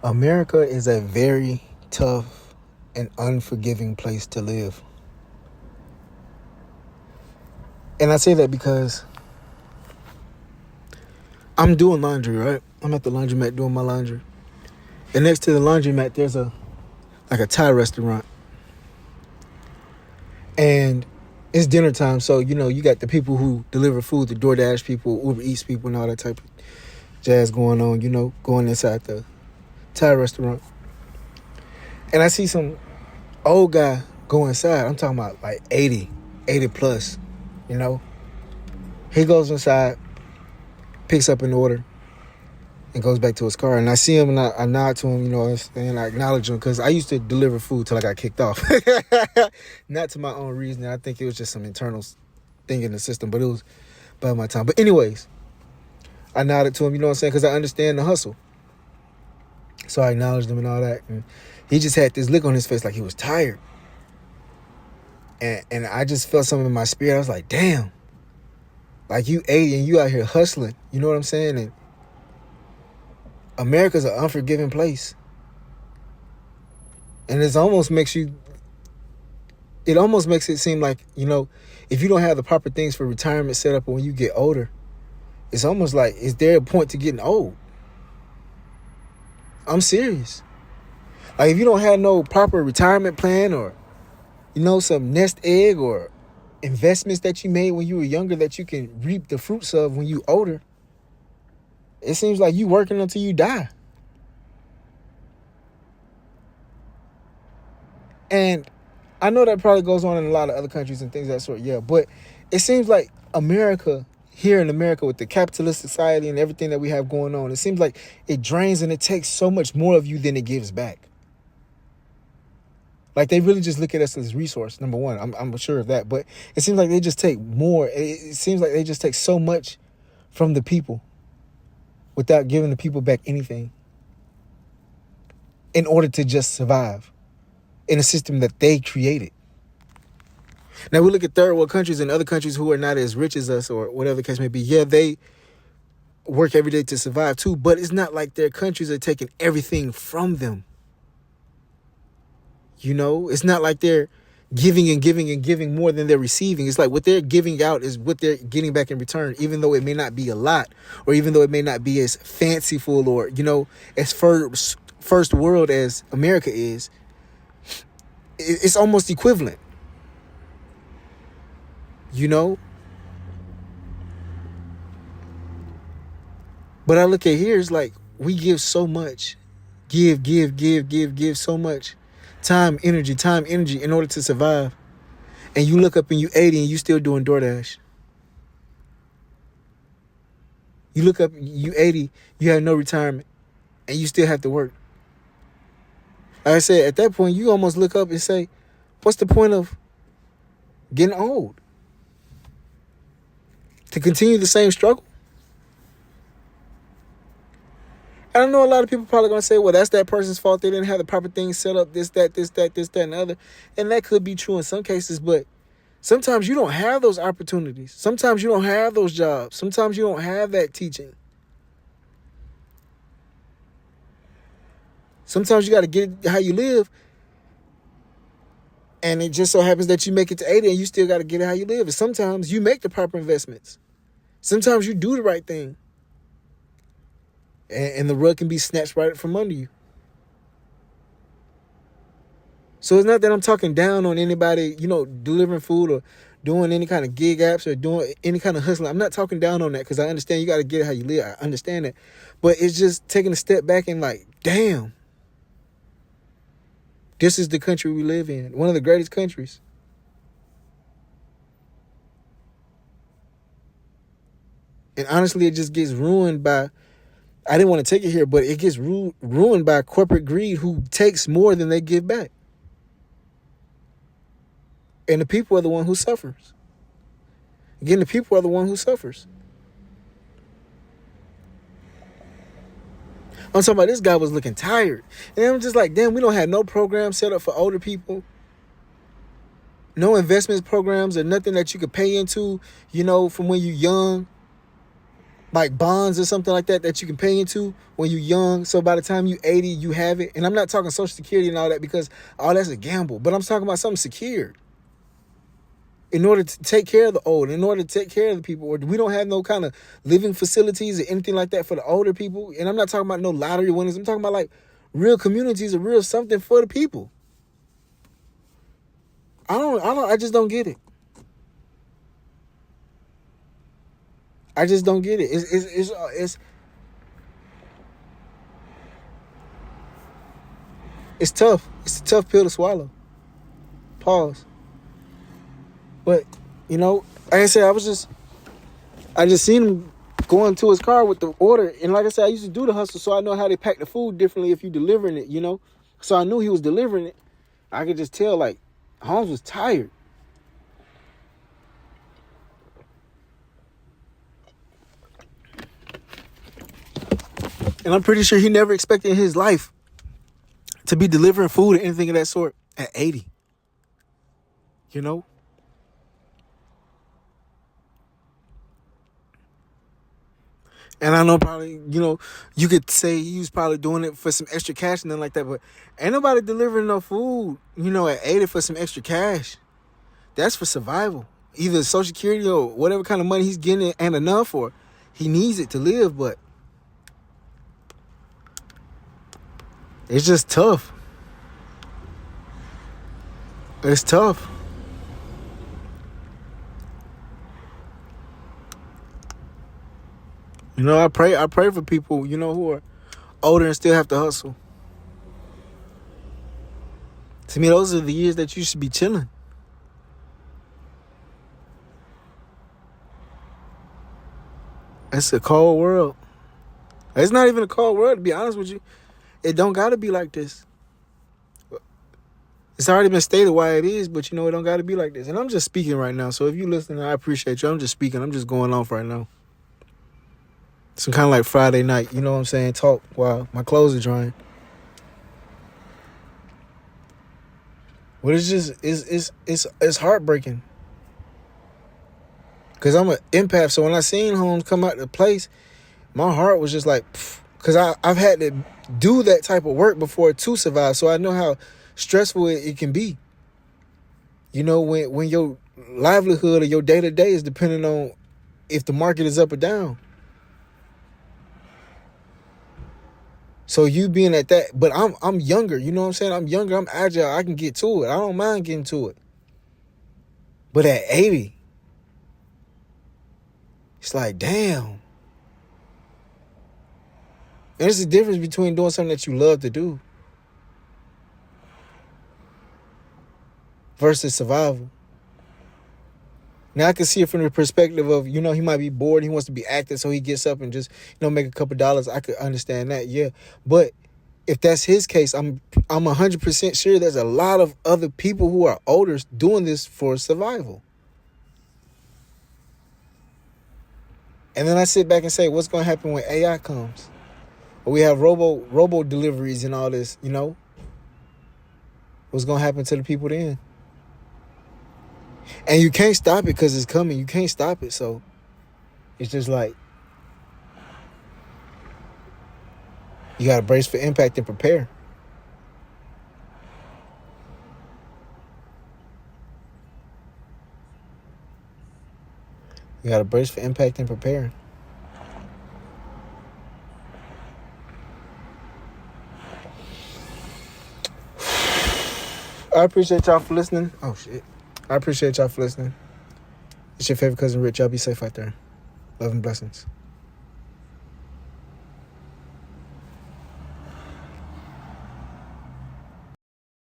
America is a very tough and unforgiving place to live. And I say that because I'm doing laundry, right? I'm at the laundromat doing my laundry. And next to the laundromat, there's a Thai restaurant. And it's dinner time, so, you got the people who deliver food, the DoorDash people, Uber Eats people, and all that type of jazz going on, going inside the Thai restaurant. And I see some old guy go inside. I'm talking about like 80 plus, He goes inside, picks up an order, and goes back to his car. And I see him, and I nod to him, and I acknowledge him, because I used to deliver food till I got kicked off. Not to my own reasoning. I think it was just some internal thing in the system, but it was by my time. But anyways, I nodded to him, because I understand the hustle. So I acknowledged him and all that. And he just had this look on his face like he was tired. And I just felt something in my spirit. I was like, damn. Like, you 80 and you out here hustling. You know what I'm saying? And America's an unforgiving place. And it almost makes it seem like, if you don't have the proper things for retirement set up when you get older, it's almost like, is there a point to getting old? I'm serious. Like, if you don't have no proper retirement plan, or, some nest egg or investments that you made when you were younger that you can reap the fruits of when you older, it seems like you working until you die. And I know that probably goes on in a lot of other countries and things of that sort, yeah. But it seems like here in America, with the capitalist society and everything that we have going on, it seems like it drains and it takes so much more of you than it gives back. Like, they really just look at us as a resource, number one. I'm sure of that. But it seems like they just take more. It seems like they just take so much from the people without giving the people back anything in order to just survive in a system that they created. Now, we look at third world countries and other countries who are not as rich as us, or whatever the case may be. Yeah, they work every day to survive too, but it's not like their countries are taking everything from them. It's not like they're giving and giving and giving more than they're receiving. It's like what they're giving out is what they're getting back in return, even though it may not be a lot, or even though it may not be as fanciful or, as first world as America is. It's almost equivalent. But I look at here, it's like we give so much. Give so much. Time, energy in order to survive. And you look up and you 80 and you still doing DoorDash. You look up, you 80, you have no retirement, and you still have to work. Like I said, at that point, you almost look up and say, what's the point of getting old? To continue the same struggle? I know a lot of people probably going to say, well, that's that person's fault. They didn't have the proper things set up, this, that, and the other. And that could be true in some cases, but sometimes you don't have those opportunities. Sometimes you don't have those jobs. Sometimes you don't have that teaching. Sometimes you got to get how you live. And it just so happens that you make it to 80 and you still got to get it how you live. And sometimes you make the proper investments. Sometimes you do the right thing. And the rug can be snatched right from under you. So it's not that I'm talking down on anybody, delivering food or doing any kind of gig apps or doing any kind of hustling. I'm not talking down on that, because I understand you got to get it how you live. I understand that. But it's just taking a step back and like, damn. This is the country we live in. One of the greatest countries. And honestly, it just gets ruined by, I didn't want to take it here, but it gets ruined by corporate greed, who takes more than they give back. And the people are the one who suffers. Again, the people are the one who suffers. I'm talking about, this guy was looking tired. And I'm just like, damn, we don't have no program set up for older people. No investments programs or nothing that you could pay into, from when you're young. like bonds or something like that you can pay into when you're young. So by the time you 80, you have it. And I'm not talking Social Security and all that because all that's a gamble. But I'm talking about something secured. In order to take care of the old, in order to take care of the people, or we don't have no kind of living facilities or anything like that for the older people. And I'm not talking about no lottery winners. I'm talking about like real communities or real something for the people. I just don't get it. I just don't get it. It's tough. It's a tough pill to swallow. Pause. But, like I said, I just seen him going to his car with the order. And like I said, I used to do the hustle, so I know how they pack the food differently if you delivering it, So I knew he was delivering it. I could just tell, like, Holmes was tired. And I'm pretty sure he never expected in his life to be delivering food or anything of that sort at 80. And I know probably, you could say he was probably doing it for some extra cash and nothing like that, but ain't nobody delivering no food, at 80 for some extra cash. That's for survival. Either Social Security or whatever kind of money he's getting and enough, or he needs it to live, but it's just tough. It's tough. I pray for people, who are older and still have to hustle. To me, those are the years that you should be chilling. It's a cold world. It's not even a cold world, to be honest with you. It don't got to be like this. It's already been stated why it is, but it don't got to be like this. And I'm just speaking right now. So if you're listening, I appreciate you. I'm just speaking. I'm just going off right now. Some kind of like Friday night, you know what I'm saying? Talk while my clothes are drying. But it's just, it's heartbreaking. Because I'm an empath. So when I seen Holmes come out to the place, my heart was just like, because I've had to do that type of work before to survive. So I know how stressful it can be. When your livelihood or your day-to-day is depending on if the market is up or down. So you being at that, but I'm younger, you know what I'm saying? I'm younger, I'm agile, I can get to it. I don't mind getting to it. But at 80, it's like, damn. And there's a difference between doing something that you love to do versus survival. Now I can see it from the perspective of, he might be bored. He wants to be active, so he gets up and just, make a couple dollars. I could understand that, yeah. But if that's his case, I'm 100% sure there's a lot of other people who are older doing this for survival. And then I sit back and say, what's going to happen when AI comes? Or we have robo deliveries and all this, What's going to happen to the people then? And you can't stop it because it's coming. You can't stop it. So it's just like, you got to brace for impact and prepare. You got to brace for impact and prepare. I appreciate y'all for listening. Oh, shit. I appreciate y'all for listening. It's your favorite cousin, Rich. Y'all be safe out there. Love and blessings.